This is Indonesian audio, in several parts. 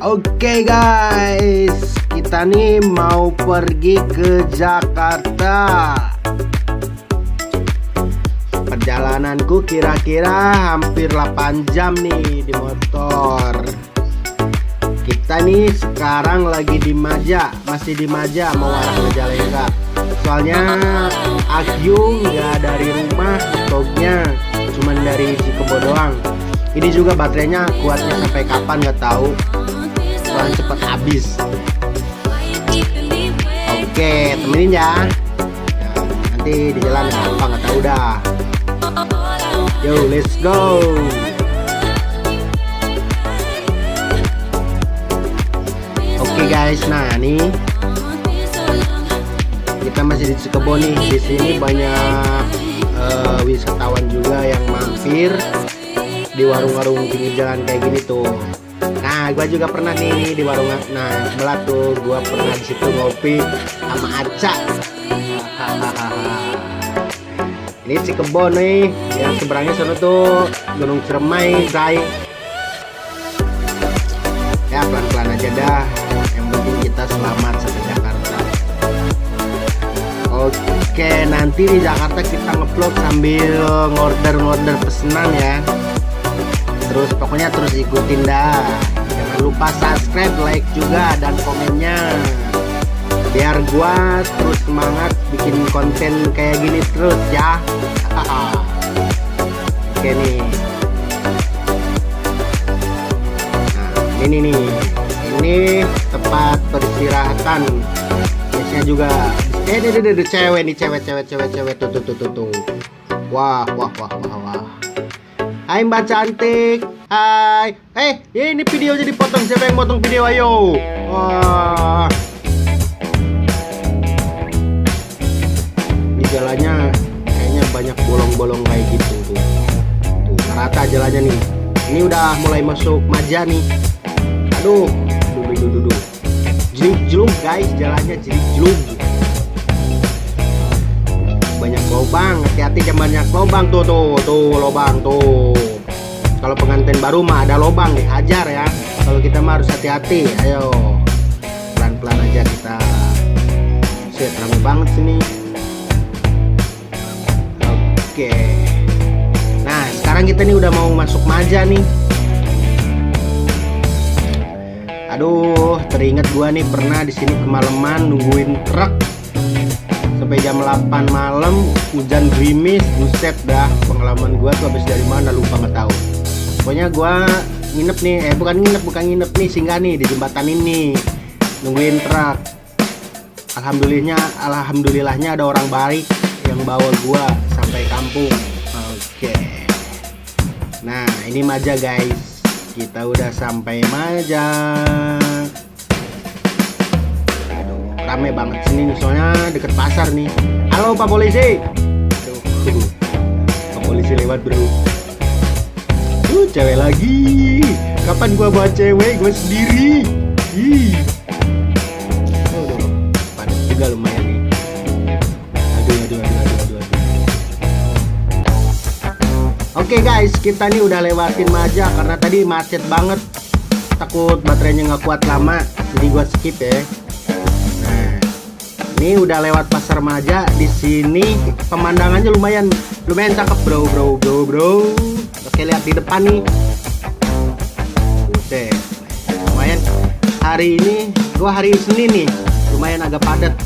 Oke guys, kita nih mau pergi ke Jakarta. Perjalananku kira-kira hampir 8 jam nih di motor. Kita nih sekarang lagi di Maja, masih di Maja mau arah Majalengka. Soalnya Agyung nggak dari rumah, stoknya cuman dari Cikobo doang. Ini juga baterainya kuatnya sampai kapan nggak tahu. Soalnya cepet habis. Oke, temenin ya. Nanti di jalan apa nggak tahu dah. Yo, let's go. Oke guys, nah nih kita masih di Cikobo nih. Di sini banyak wisatawan juga yang mampir di warung-warung pinggir jalan kayak gini tuh. Nah, gua juga pernah nih di warung, nah sebelah tuh gua pernah di situ ngopi sama Aca. Ini Cikobo nih, yang seberangnya sana tuh Gunung Ciremai, Zai. Ya pelan-pelan aja dah, yang penting kita selamat sampai Jakarta. Oke, nanti di Jakarta kita nge-vlog sambil ngorder pesenan ya. Terus pokoknya terus ikutin dah. Jangan lupa subscribe, like juga dan komennya. Biar gua terus semangat bikin konten kayak gini terus ya. Oke nih. Nah, ini nih. Ini tempat peristirahatan. Biasanya juga cewek nih, cewek tuh. Wah. Hai Mbak cantik. Hai. Ini video jadi potong. Siapa yang potong video? Ayo. Wah. Ini jalannya kayaknya banyak bolong-bolong kayak gitu tuh. Tuh, rata jalannya nih. Ini udah mulai masuk Maja nih. Aduh. Duh. Jelug guys, jalannya jelug. Banyak lubang, hati-hati jangan banyak lubang tuh lubang tuh. Kalau pengantin baru mah ada lubang nih, hajar ya. Kalau kita mah harus hati-hati. Ayo pelan-pelan aja kita. Set, rame banget sini. Oke. Nah sekarang kita nih udah mau masuk Maja nih. Aduh, teringat gua nih pernah di sini kemalaman nungguin truk sampai jam 8 malam, hujan gerimis, buset dah. Pengalaman gua tuh habis dari mana lupa nggak tahu. Pokoknya gua nginep nih, bukan nginep nih, singgah nih di jembatan ini nungguin truk. Alhamdulillahnya ada orang baik yang bawa gua sampai kampung. Oke. Nah, ini Maja guys. Kita udah sampai Maja. Rame banget sini nih, soalnya deket pasar nih. Halo Pak Polisi. Pak Polisi lewat bro. Cewek lagi. Kapan gua bawa cewek, gua sendiri. Padat juga lumayan nih. Aduh. Oke guys, kita nih udah lewatin Maja karena tadi macet banget. Takut baterainya nggak kuat lama, jadi gua skip ya. Ini udah lewat pasar Maja. Di sini pemandangannya lumayan cakep bro. Oke, lihat di depan nih. Oke, lumayan. Hari ini gua hari Senin nih, lumayan agak padat,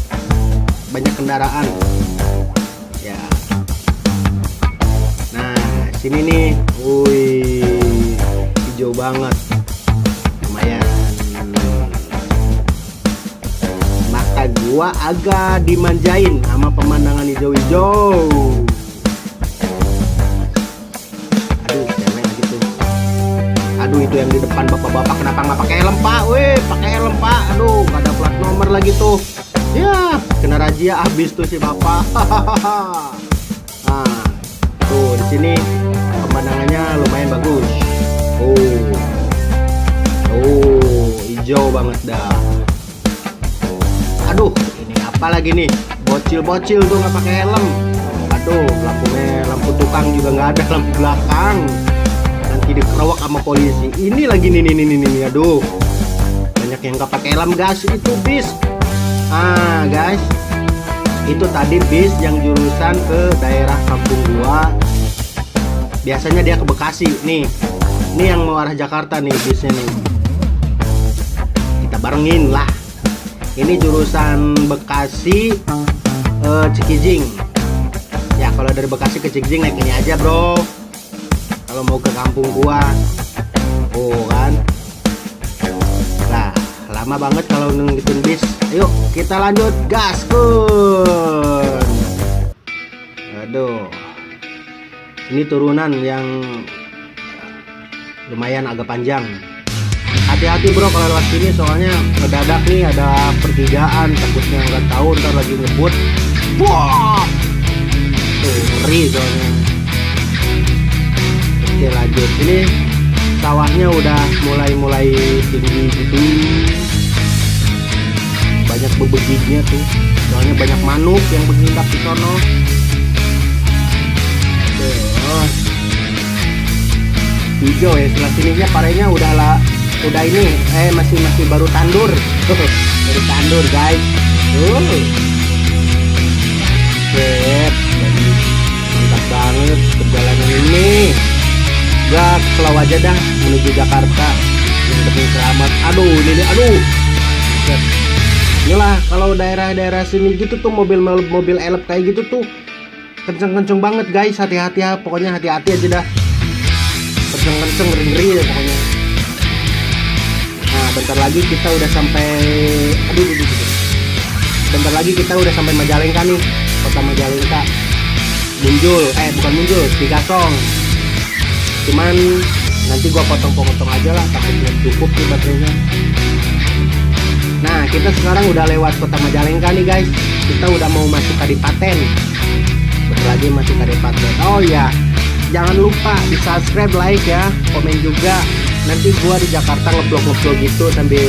banyak kendaraan. Ya. Nah, sini nih, wih, hijau banget. Lumayan. Gua agak dimanjain sama pemandangan hijau-hijau. Aduh, cewek lagi tuh. Aduh, itu yang di depan bapak-bapak kenapa nggak pakai helm pak? Weh, pakai helm pak. Aduh, nggak ada plat nomor lagi tuh. Ya, kena razia habis tuh si bapak. Nah, tuh di sini pemandangannya lumayan bagus. Hijau banget dah. Aduh, ini apa lagi nih? Bocil tuh nggak pakai helm. Aduh, lampu tukang juga nggak ada, lampu belakang. Nanti dikerowak sama polisi. Ini lagi nih. Aduh, banyak yang nggak pakai helm gas itu bis. Ah guys, itu tadi bis yang jurusan ke daerah kampung gua. Biasanya dia ke Bekasi nih. Ini yang mau arah Jakarta nih bisnya nih. Kita barengin lah. Ini jurusan Bekasi Cikijing. Ya kalau dari Bekasi ke Cikijing naik ini aja bro. Kalau mau ke kampung gua. Oh kan. Nah, lama banget kalau nungguin bis. Ayo kita lanjut gaskun. Aduh, ini turunan yang lumayan agak panjang. Hati-hati bro kalau lewat sini, soalnya mendadak nih ada pertigaan, takutnya nggak tahu ntar lagi ngebut. Wah, ngeri soalnya. Oke lanjut, ini sawahnya udah mulai tinggi gitu. Banyak bebegiknya tuh, soalnya banyak manuk yang berhinggap di sono. Hijau ya, sebelah sininya parenya udah ini masih baru tandur. Baru tandur guys. Set, mantap banget perjalanan ini. Gak slow aja dah menuju Jakarta. Yang penting selamat. Aduh ini aduh. Set. Inilah kalau daerah-daerah sini gitu tuh mobil elep kayak gitu tuh kenceng-kenceng banget guys. Hati-hati ya, pokoknya hati-hati aja dah. Kenceng-kenceng ngeri-ngeri ya pokoknya. Nah bentar lagi kita udah sampai bentar lagi kita udah sampai Majalengka nih, kota Majalengka. Bukan Munjul, Cigasong. Cuman nanti gua potong-potong aja lah, takutnya cukup nih baterainya. Nah kita sekarang udah lewat kota Majalengka nih guys. Kita udah mau masuk Kadipaten. Bentar lagi masuk Kadipaten. Oh ya, jangan lupa di subscribe, like ya, komen juga. Nanti gua di Jakarta nge-vlog gitu sambil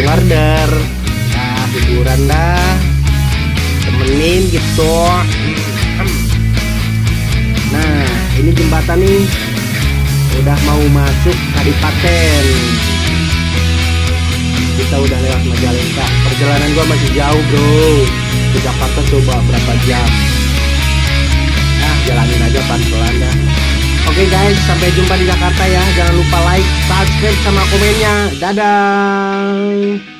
order. Nah hiburan dah, temenin gitu. Nah ini jembatan nih udah mau masuk Kadipaten. Kita udah lewat Majalengka. Perjalanan gua masih jauh bro. Ke Jakarta coba berapa jam. Nah jalanin aja pelan-pelan dah. Oke guys, sampai jumpa di Jakarta ya. Jangan lupa like, subscribe sama komennya. Dadah.